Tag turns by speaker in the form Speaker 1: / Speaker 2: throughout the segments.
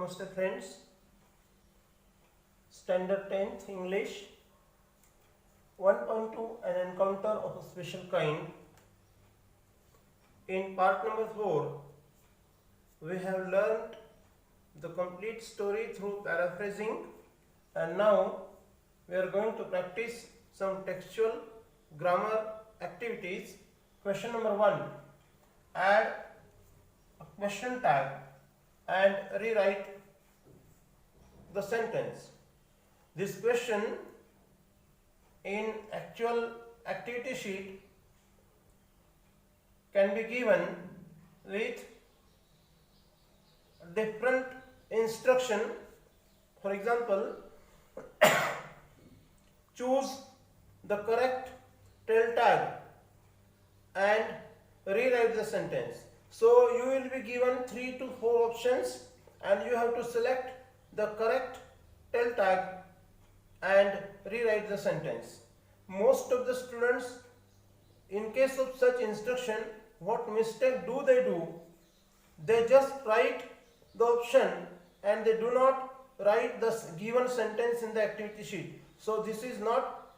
Speaker 1: Namaste friends. Standard 10th English 1.2 An encounter of a special kind. In part number 4, we have learned the complete story through paraphrasing, and now we are going to practice some textual grammar activities. Question number 1. Add a question tag and rewrite the sentence. This question in actual activity sheet can be given with different instruction. For example, choose the correct tail tag and rewrite the sentence. So you will be given 3 to 4 options and you have to select the correct tail tag and rewrite the sentence. Most of the students, in case of such instruction, what mistake do? They just write the option and they do not write the given sentence in the activity sheet. So this is not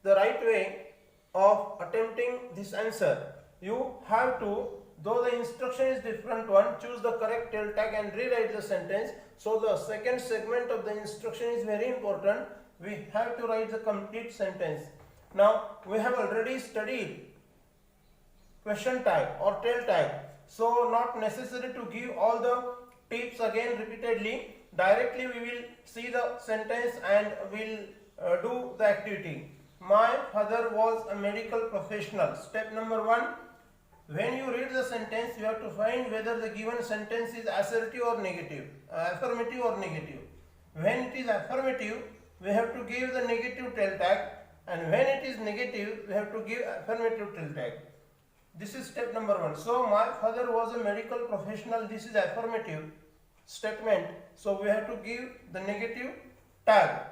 Speaker 1: the right way of attempting this answer. You have to, though the instruction is different one, choose the correct tail tag and rewrite the sentence. So the second segment of the instruction is very important. We have to write the complete sentence. Now we have already studied question tag or tail tag, so not necessary to give all the tips again repeatedly. Directly we will see the sentence and will do the activity. My father was a medical professional. Step number 1. When you read the sentence, you have to find whether the given sentence is assertive or negative, affirmative or negative. When it is affirmative, we have to give the negative tail tag, and when it is negative, we have to give affirmative tail tag. This is step number 1. So my father was a medical professional. This is affirmative statement. So we have to give the negative tag.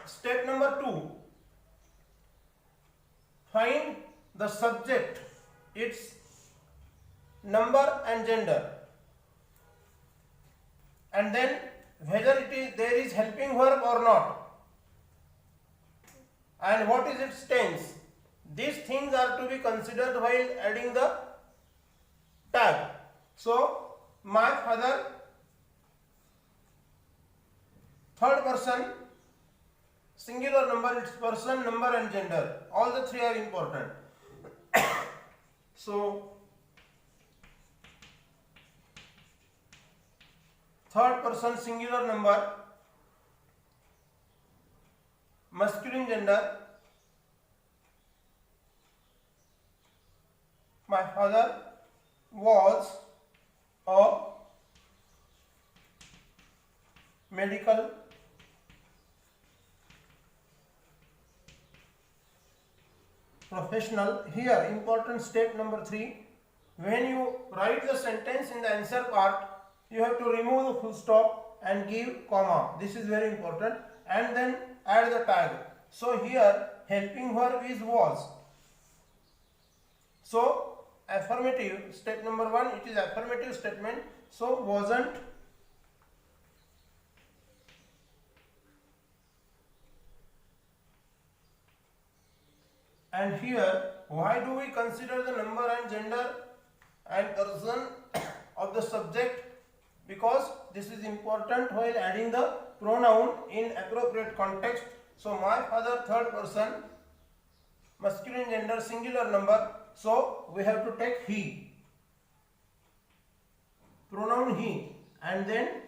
Speaker 1: Step number 2. Find the subject, its number and gender, and then whether there is helping verb or not, and what is its tense. These things are to be considered while adding the tag. So my father, third person, singular number, its person, number and gender. All the 3 are important. So third person singular number, masculine gender. My father was a medical professional. Here important step number 3. When you write the sentence in the answer part, you have to remove the full stop and give comma. This is very important, and then add the tag. So here helping verb is was. So affirmative, step number 1, it is affirmative statement. So wasn't. And here, why do we consider the number and gender and person of the subject? Because this is important while adding the pronoun in appropriate context. So my father, third person, masculine gender, singular number. So we have to take he, pronoun he, and then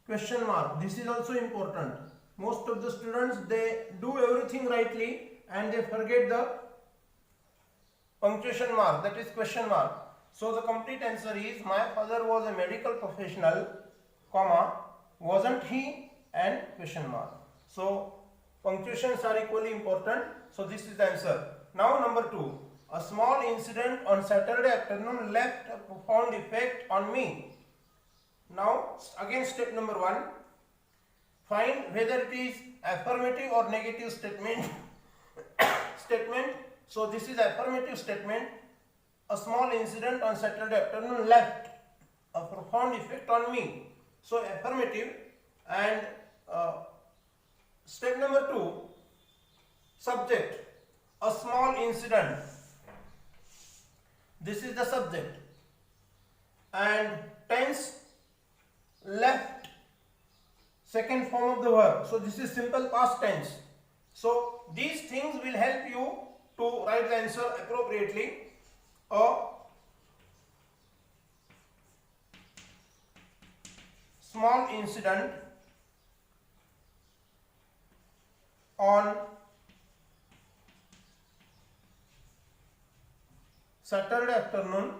Speaker 1: question mark. This is also important. Most of the students, they do everything rightly and they forget the punctuation mark, that is question mark. So the complete answer is my father was a medical professional, comma, wasn't he, and question mark. So punctuations are equally important. So this is the answer. Now number 2. A small incident on Saturday afternoon left a profound effect on me. Now again step number 1. Find whether it is affirmative or negative statement. So this is affirmative statement. a small incident on Saturday afternoon left a profound effect on me. So affirmative. And step number 2, subject, a small incident. This is the subject. And tense, left, second form of the verb. So this is simple past tense. So these things will help you to write the answer appropriately. A small incident on Saturday afternoon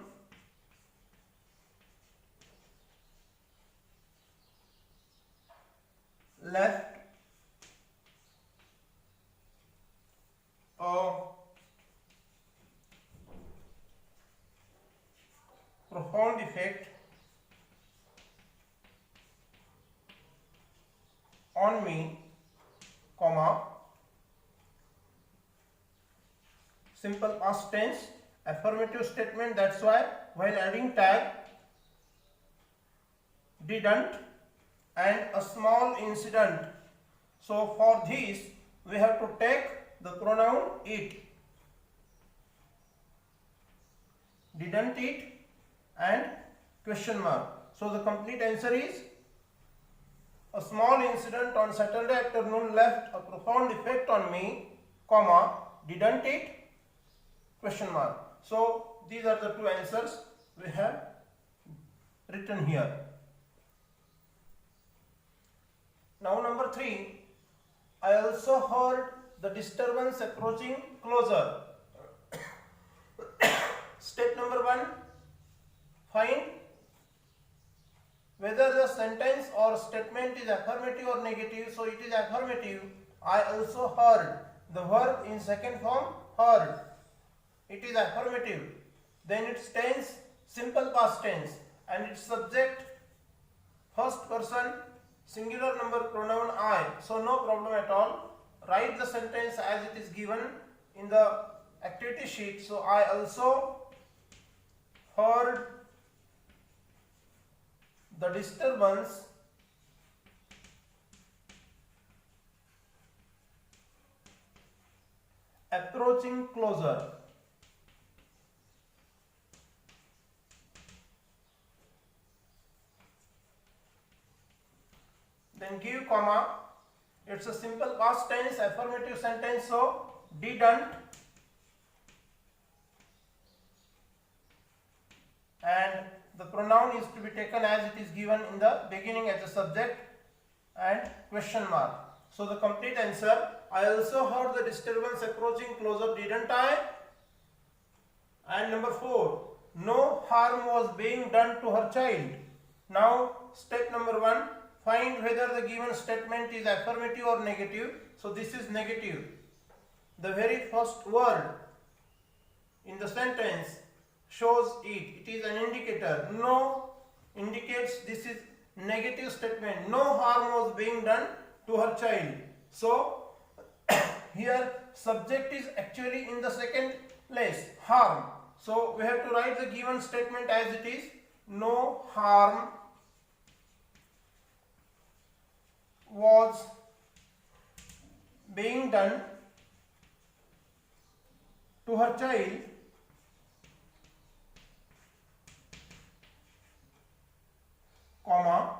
Speaker 1: left a profound effect on me, comma, simple past tense, affirmative statement. That's why while adding tag, didn't, and a small incident. So for this we have to take the pronoun it. Didn't it and question mark. So the complete answer is a small incident on Saturday afternoon left a profound effect on me, comma, didn't it, question mark. So these are the two answers we have written here. Now number 3, I also heard the disturbance approaching closer. Step number 1, find whether the sentence or statement is affirmative or negative. So it is affirmative. I also heard. The verb in second form, heard. It is affirmative. Then its tense, simple past tense, and its subject, first person, singular number pronoun I. So no problem at all. Write the sentence as it is given in the activity sheet. So I also heard the disturbance approaching closer. Then give comma. It's a simple past tense affirmative sentence, so didn't, and the pronoun is to be taken as it is given in the beginning as a subject and question mark. So the complete answer, I also heard the disturbance approaching closer, didn't I? And number 4, no harm was being done to her child. Now step number 1, find whether the given statement is affirmative or negative. So this is negative. The very first word in the sentence shows it. It is an indicator. No indicates this is negative statement. No harm was being done to her child. So here subject is actually in the second place, harm. So we have to write the given statement as it is. No harm was being done to her child, comma,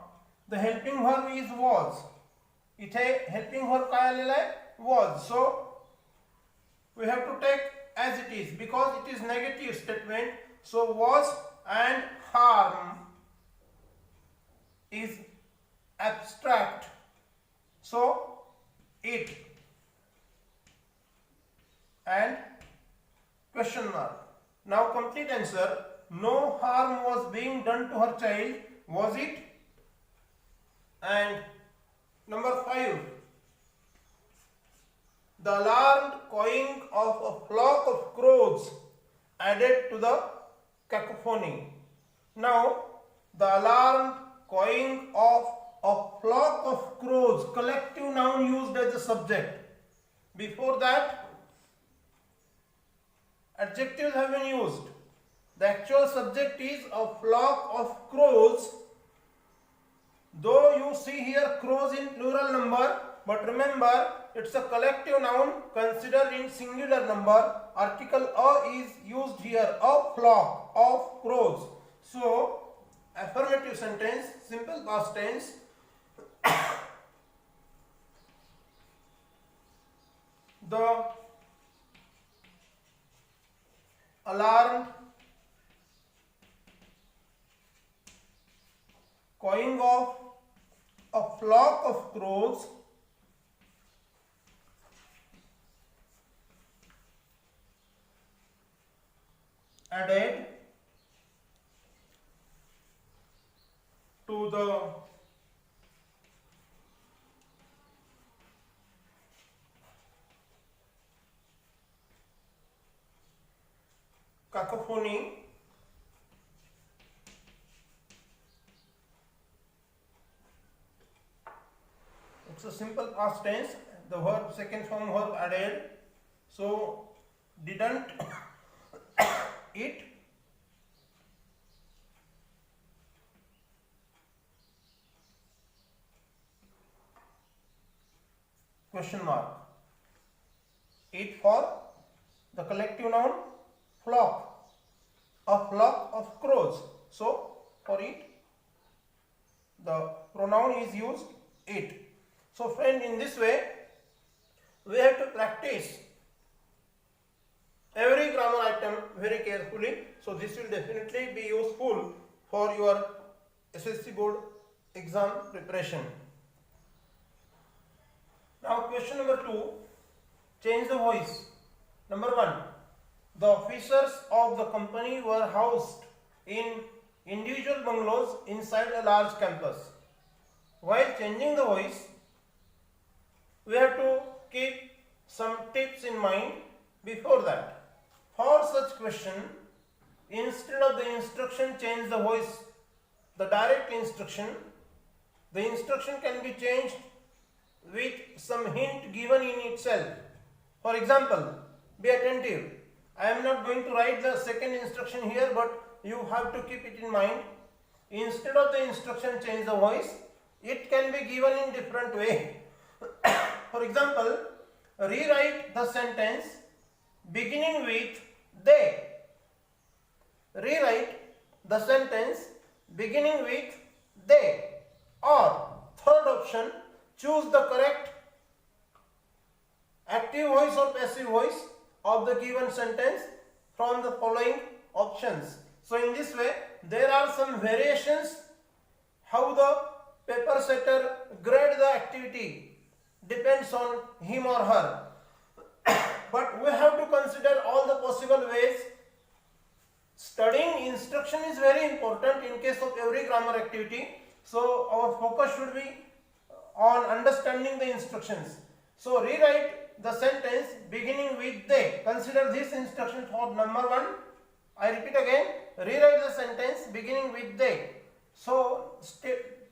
Speaker 1: the helping verb is was. इथे helping verb काय आलेला आहे, was. So we have to take as it is because it is negative statement. So was and harm is abstract. So it and question mark. Now complete answer. No harm was being done to her child. Was it? And number 5. The alarmed cawing of a flock of crows added to the cacophony. Now the alarmed cawing of a flock of crows, collective noun used as a subject. Before that, adjectives have been used. The actual subject is a flock of crows. Though you see here crows in plural number, but remember it's a collective noun considered in singular number. Article a is used here, a flock of crows. So affirmative sentence, simple past tense. The alarm cawing of a flock of crows added to the cacophony it's a simple past tense, the verb second form verb added, so didn't it question mark, it for the collective noun flock, a flock of crows, so for it the pronoun is used it. So friend, in this way we have to practice every grammar item very carefully, so this will definitely be useful for your SSC board exam preparation. Now question number 2, change the voice. Number 1, the officers of the company were housed in individual bungalows inside a large campus. While changing the voice, we have to keep some tips in mind before that. For such question, instead of the instruction change the voice, the direct instruction, the instruction can be changed with some hint given in itself. For example, be attentive. I am not going to write the second instruction here, but you have to keep it in mind. Instead of the instruction change the voice, it can be given in different way. For example, rewrite the sentence beginning with they. Rewrite the sentence beginning with they. Or third option, choose the correct active voice or passive voice of the given sentence from the following options. So in this way there are some variations how the paper setter grade the activity, depends on him or her. But we have to consider all the possible ways. Studying instruction is very important in case of every grammar activity. So our focus should be on understanding the instructions. So rewrite the sentence beginning with they. Consider this instruction for number 1. I repeat again, rewrite the sentence beginning with they. So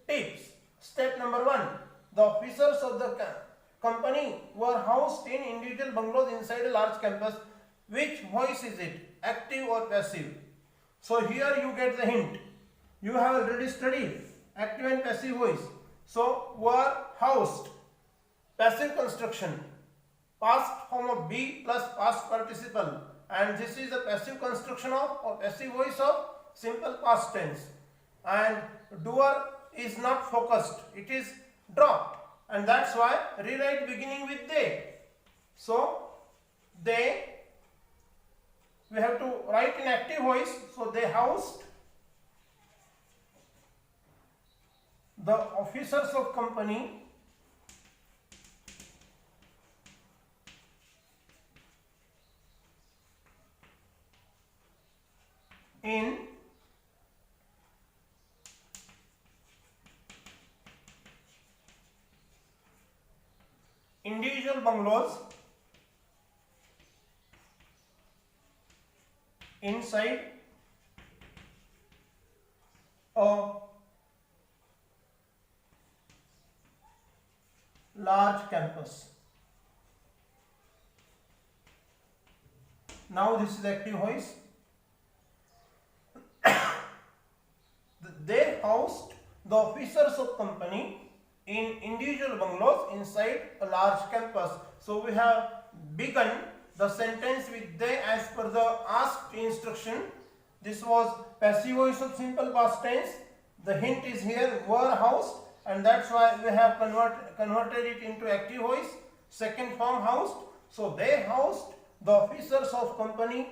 Speaker 1: tips. Step number 1. The officers of the company were housed in individual bungalows inside a large campus. Which voice is it? Active or passive? So here you get the hint. You have already studied active and passive voice. So were housed, passive construction, past form of be plus past participle, and this is a passive construction of or passive voice of simple past tense, and doer is not focused, it is dropped, and that's why rewrite beginning with they. So they, we have to write in active voice, so they housed the officers of company in individual bungalows inside a large campus. Now this is active voice. housed the officers of company in individual bungalows inside a large campus. So we have begun the sentence with they as per the asked instruction. This was passive voice of simple past tense. The hint is here were housed, and that's why we have converted it into active voice. Second form housed. So they housed the officers of company.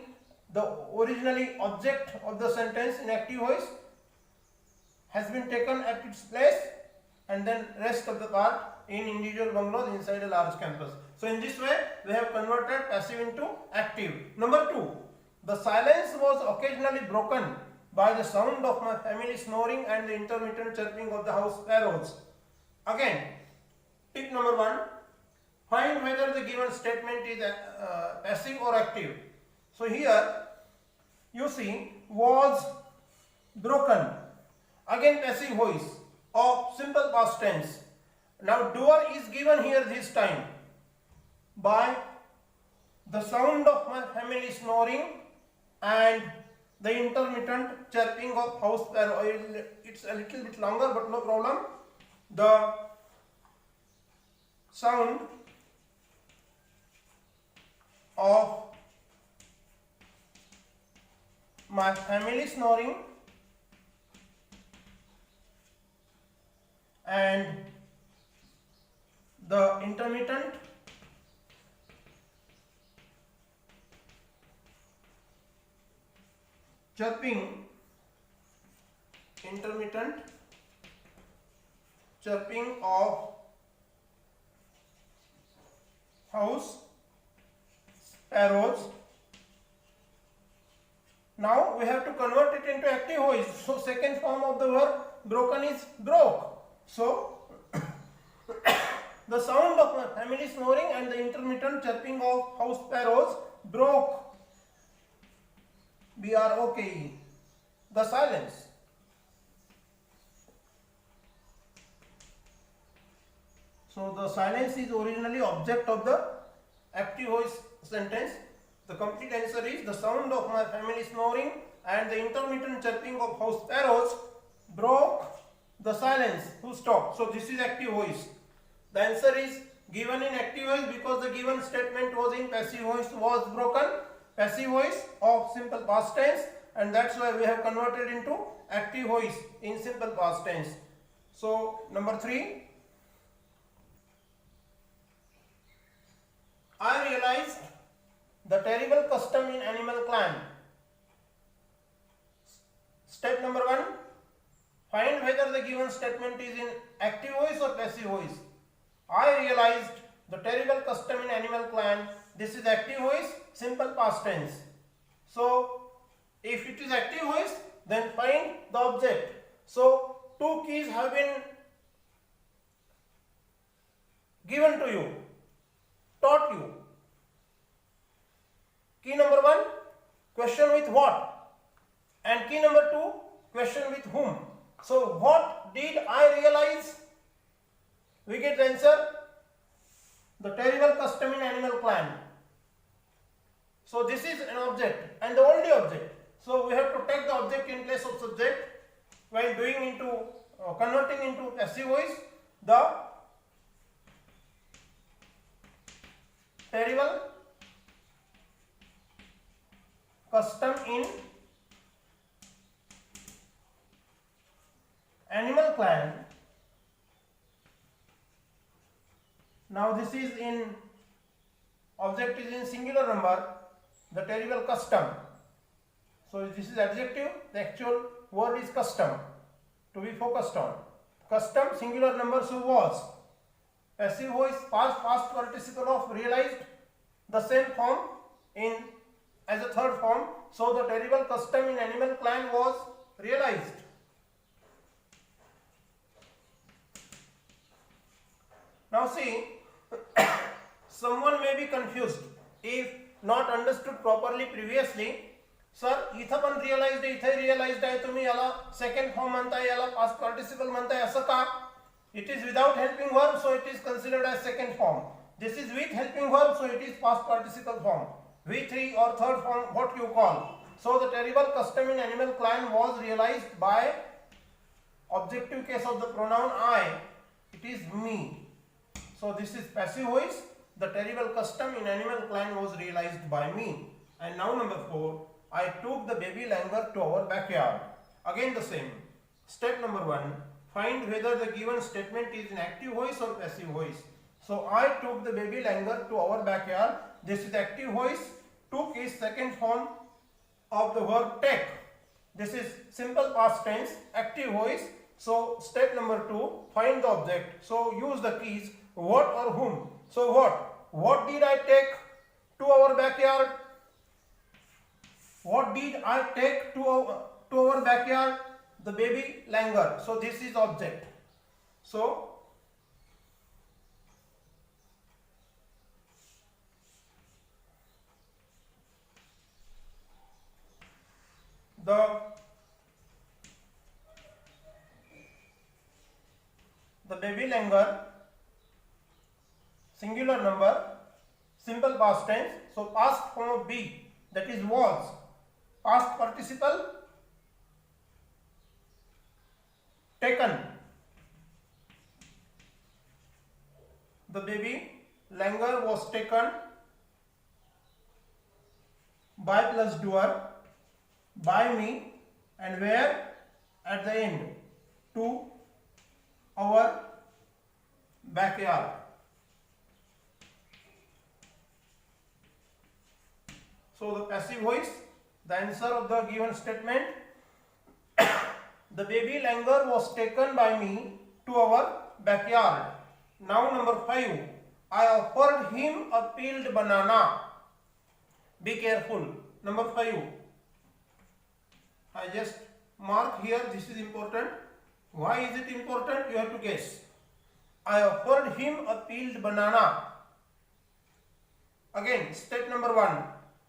Speaker 1: The originally object of the sentence in active voice has been taken at its place, and then rest of the part in individual bungalows inside a large campus. So in this way we have converted passive into active. Number 2, the silence was occasionally broken by the sound of my family snoring and the intermittent chirping of the house sparrows. Again, tip number 1, find whether the given statement is passive or active. So here you see was broken, again passive voice of simple past tense. Now doer is given here this time by the sound of my family snoring and the intermittent chirping of house sparrow. It's a little bit longer, but no problem. The sound of my family snoring and the intermittent chirping of house sparrows. Now we have to convert it into active voice. So second form of the verb broken is broke. So the sound of my family snoring and the intermittent chirping of house sparrows broke, B-R-O-K-E, the silence. So the silence is originally object of the active voice sentence. The complete answer is the sound of my family snoring and the intermittent chirping of house sparrows broke the silence. Full stop. So this is active voice. The answer is given in active voice because the given statement was in passive voice, was broken, passive voice of simple past tense, and that's why we have converted into active voice in simple past tense. So number 3, I realized the terrible custom in Animal Clan. Step number 1, find whether the given statement is in active voice or passive voice. I realized the terrible custom in Animal Clan. This is active voice, simple past tense. So if it is active voice, then find the object. So 2 keys have been given to you, taught you. Key number 1, question with what, and key number 2, question with whom. So what did I realize? We get the answer, the terrible custom in Animal Clan. So this is an object and the only object. So we have to take the object in place of subject while doing into converting into passive voice. The terrible custom in Animal Clan. Now this is in object is in singular number, the terrible custom. So this is adjective, the actual word is custom, to be focused on. Custom, singular number, so was. Passive voice, past participle of realized, the same form in as a third form. So the terrible custom in Animal Clan was realized. Now see, someone may be confused if not understood properly previously. Sir इथं पण realised आहे, इथे realised आहे, तुम्ही याला second form म्हणताय, याला past participle म्हणताय, असं का? It is without helping verb, so it is considered as second form. This is with helping verb, so it is past participle form. V3 or third form, what you call. So the terrible custom in Animal Clan was realized by objective case of the pronoun I, it is me. So this is passive voice. The terrible custom in Animal Planet was realized by me. And now number 4, I took the baby langur to our backyard. Again the same. Step number 1, find whether the given statement is in active voice or passive voice. So I took the baby langur to our backyard. This is active voice. Took is second form of the verb take. This is simple past tense, active voice. So step number 2, find the object. So use the keys what or whom. So what did I take to our backyard? What did I take to our backyard? The baby langur. So this is object. So the baby langur, singular number, simple past tense. So past form of be, that is was. Past participle, taken. The baby langur was taken by plus doer, by me, and where? At the end, to our backyard. So the passive voice, the answer of the given statement, the baby langur was taken by me to our backyard. Now number 5, I offered him a peeled banana. Be careful. Number 5, I just mark here, this is important. Why is it important? You have to guess. I offered him a peeled banana. Again, step number 1,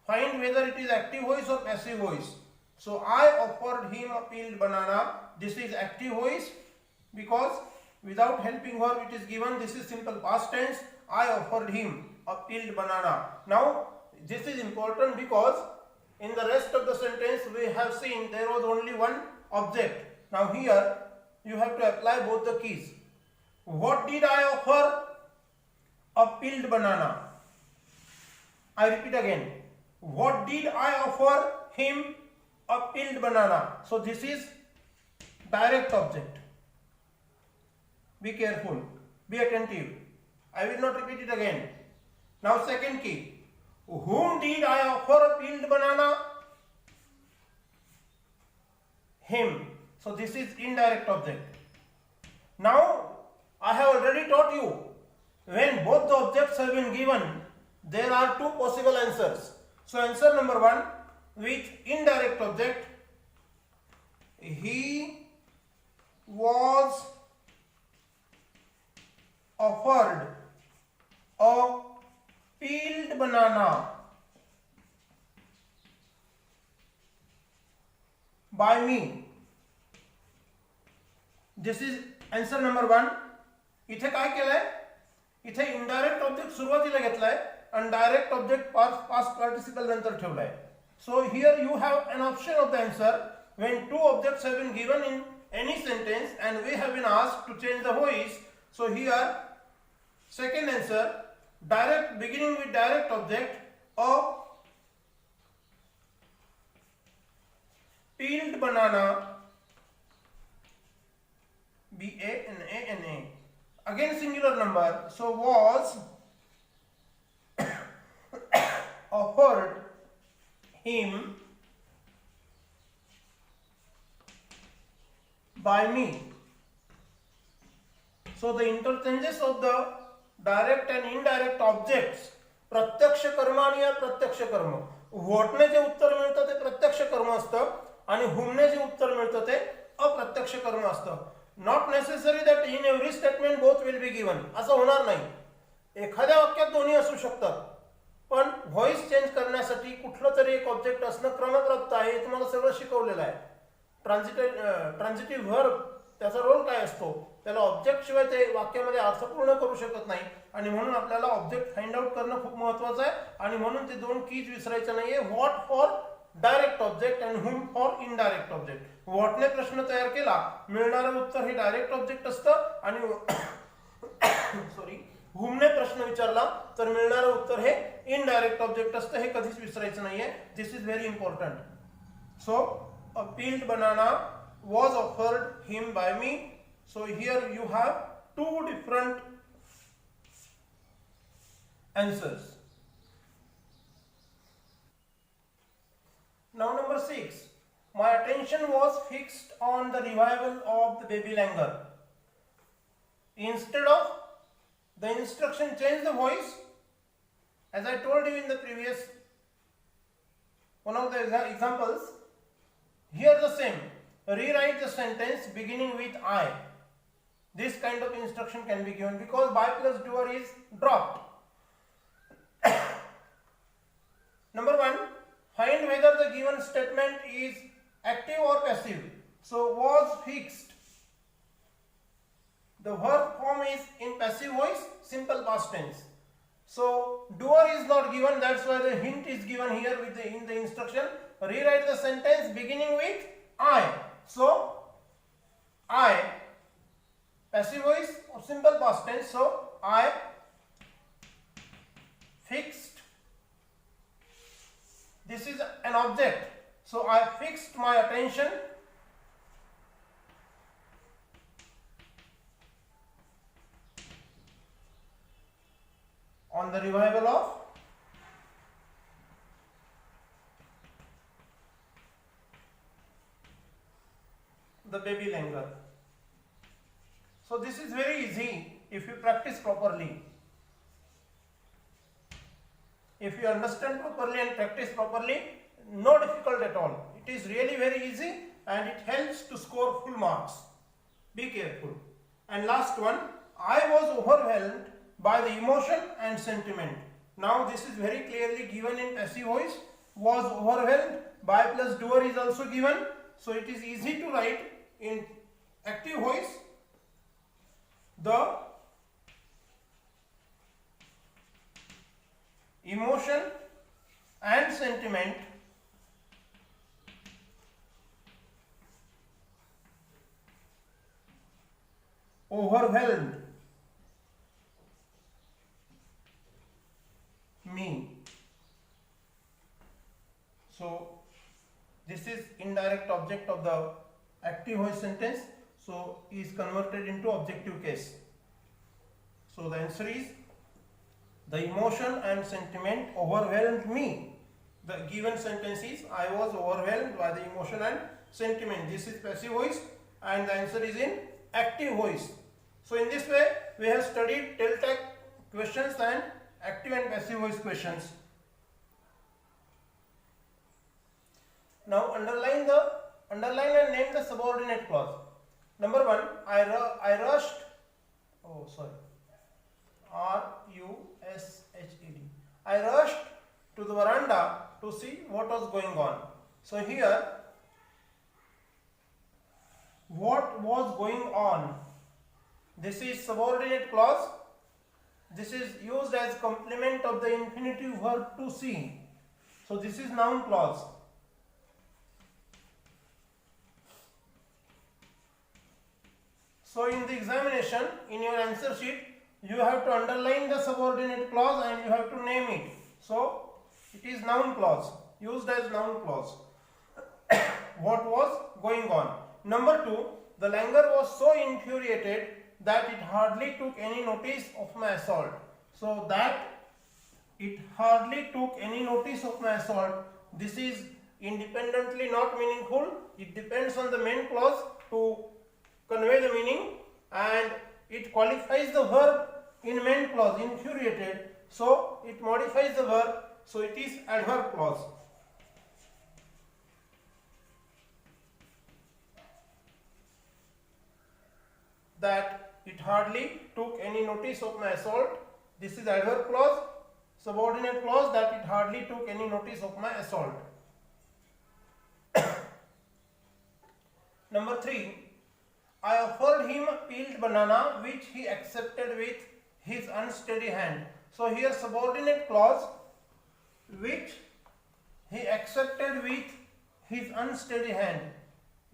Speaker 1: find whether it is active voice or passive voice. So I offered him a peeled banana. This is active voice because without helping verb it is given. This is simple past tense. I offered him a peeled banana. Now this is important because in the rest of the sentence we have seen there was only one object. Now here you have to apply both the keys. What did I offer? A peeled banana. I repeat again. What did I offer him? A peeled banana. So this is direct object. Be careful. Be attentive. I will not repeat it again. Now second key. Whom did I offer a peeled banana? Him. So this is indirect object. Now I have already taught you, when both the objects have been given, there are two possible answers. So answer number 1, with indirect object, he was offered a peeled banana by me. This is answer number 1. इथे काय केलंय? इथे indirect object सुरुवातीला घेतलाय आणि direct object past participle नंतर ठेवलाय. So here you have an option of the answer when two objects have been given in any sentence and we have been asked to change the voice. So here second answer, direct, beginning with direct object, a peeled banana, B-A-N-A-N-A. Again singular number. So was offered him by me. So the interchanges of the direct and indirect objects, प्रत्यक्ष कर्म आणि अप्रत्यक्ष कर्म. व्हॉटने जे उत्तर मिळतं ते प्रत्यक्ष कर्म असतं आणि हुमने जे उत्तर मिळतं ते अप्रत्यक्ष कर्म असतं. Not necessary that in every statement both will be given. असं होणार नाही. एखाद्या वाक्यात दोन्ही असू शकतात, पण व्हॉइस चेंज करण्यासाठी कुठलं तरी एक ऑब्जेक्ट असणं क्रमप्राप्त आहे. हे तुम्हाला सगळं शिकवलेलं आहे. ट्रान्झिटिव्ह व्हर्ब त्याचा रोल काय असतो, त्याला ऑब्जेक्ट शिवाय ते वाक्यामध्ये अर्थपूर्ण करू शकत नाही आणि म्हणून आपल्याला ऑब्जेक्ट फाइंड आउट करणं खूप महत्त्वाचं आहे. आणि म्हणून ते दोन कीज विसरायचं नाहीये. What for direct object and whom for indirect object. what ने प्रश्न तयार केला, मिळणारं उत्तर हे डायरेक्ट ऑब्जेक्ट असतं आणि सॉरी whom ने प्रश्न विचारला तर मिळणारं उत्तर हे इनडायरेक्ट ऑब्जेक्ट असतं. हे कधीच विसरायचं नाहीये. This is very important. So a peeled banana was offered him by me. So here you have two different answers. Now number 6. My attention was fixed on the revival of the baby langur. Instead of the instruction change the voice, as I told you in the previous one of the examples, here the same. Rewrite the sentence beginning with I. This kind of instruction can be given because by plus doer is dropped. Number 1. Find whether the given statement is active or passive. So was fixed. The verb form is in passive voice, simple past tense. So doer is not given, that's why the hint is given here with in the instruction. Rewrite the sentence beginning with I. So I, passive voice or simple past tense. So I fixed. This is an object. So I fixed my attention on the revival of the baby langur. So this is very easy if you practice properly. If you understand properly and practice properly, no difficult at all. It is really very easy and it helps to score full marks. Be careful. And last one, I was overwhelmed by the emotion and sentiment. Now this is very clearly given in passive voice. Was overwhelmed, by plus doer is also given. So it is easy to write in active voice. The emotion and sentiment overwhelmed me. So this is indirect object of the active voice sentence, so is converted into objective case. So the answer is the emotion and sentiment overwhelmed me. The given sentence is I was overwhelmed by the emotion and sentiment. This is passive voice and the answer is in active voice. So in this way we have studied tell-tag questions and active and passive voice questions. Now underline and name the subordinate clause. Number 1, I rushed. Oh sorry. R-U-S-H-E-D. I rushed to the veranda to see what was going on. So here, what was going on? This is subordinate clause. This is used as complement of the infinitive verb to see. So this is noun clause. So in the examination, in your answer sheet, you have to underline the subordinate clause and you have to name it. So it is noun clause, used as noun clause. What was going on? Number 2, the langur was so infuriated that it hardly took any notice of my assault. So that it hardly took any notice of my assault. This is independently not meaningful. It depends on the main clause to convey the meaning, and it qualifies the verb in main clause, infuriated, so it modifies the verb, so it is adverb clause. That it hardly took any notice of my assault. This is adverb clause. Subordinate clause, that it hardly took any notice of my assault. Number 3, I offered him a peeled banana which he accepted with his unsteady hand. So here subordinate clause which he accepted with his unsteady hand,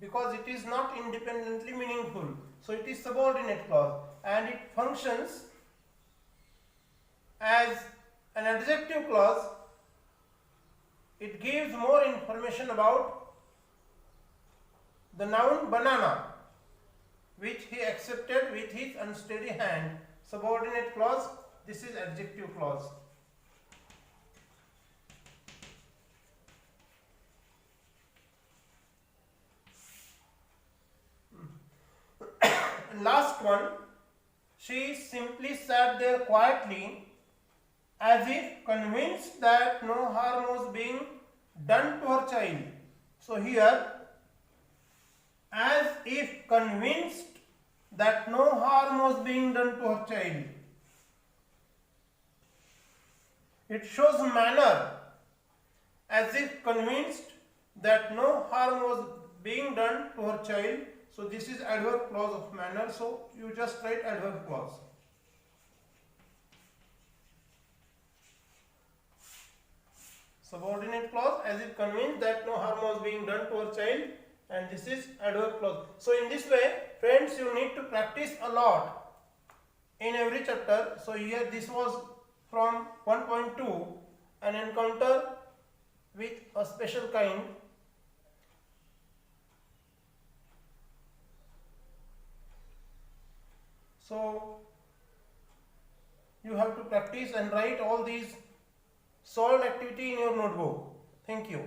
Speaker 1: because it is not independently meaningful. So it is subordinate clause and it functions as an adjective clause. It gives more information about the noun banana, which he accepted with his unsteady hand. Subordinate clause, this is adjective clause. Last one, she simply sat there quietly as if convinced that no harm was being done to her child. So here, as if convinced that no harm was being done to her child. It shows manner, as if convinced that no harm was being done to her child. So this is adverb clause of manner. So you just write adverb clause. Subordinate clause, as if convinced that no harm was being done to her child, and this is adverb clause. So in this way, friends, you need to practice a lot in every chapter. So here this was from 1.2, an encounter with a special kind. So you have to practice and write all these solved activity in your notebook. Thank you.